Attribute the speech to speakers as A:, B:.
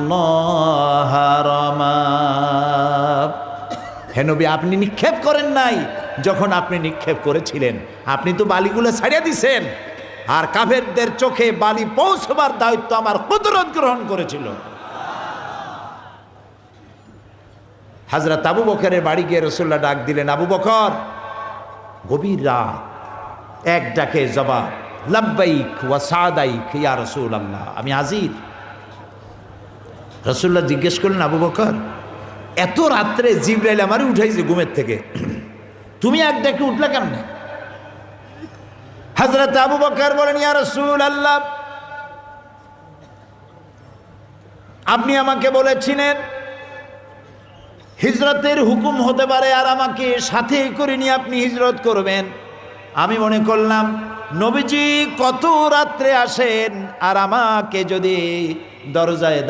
A: ইন্নাল্লাহা রামা। হে নবী, আপনি নিক্ষেপ করেন নাই। যখন আপনি নিক্ষেপ করেছিলেন, আপনি তো বালিগুলো ছাড়িয়ে দিছেন, আর কাফেরদের চোখে বালি পৌঁছবার দায়িত্ব আমার কুদরত গ্রহণ করেছিল। হযরত আবু বকরের বাড়ি গিয়ে রাসূলুল্লাহ ডাক দিলেন, আবু বকর। গভীর রাত, এক ডাকে জবাব, লাব্বাইক ওয়া সাদাইক ইয়া রাসূলুল্লাহ, আমি হাজির। রাসূলুল্লাহ জিজ্ঞেস করলেন, আবু বকর, এত রাত্রে জিবরাইল আমারে উঠাইছে ঘুমের থেকে, তুমি এক ডাকে উঠলে কেমনে? হযরত আবু বকর বলেন, ইয়া রাসূলুল্লাহ, আপনি আমাকে বলেছিলেন হিজরতের হুকুম হতে পারে, আর আমাকে সাথে করে নিয়ে আপনি হিজরত করবেন। আমি মনে করলাম নবীজি কত রাত্রে আসেন, আর আমাকে যদি দরজায়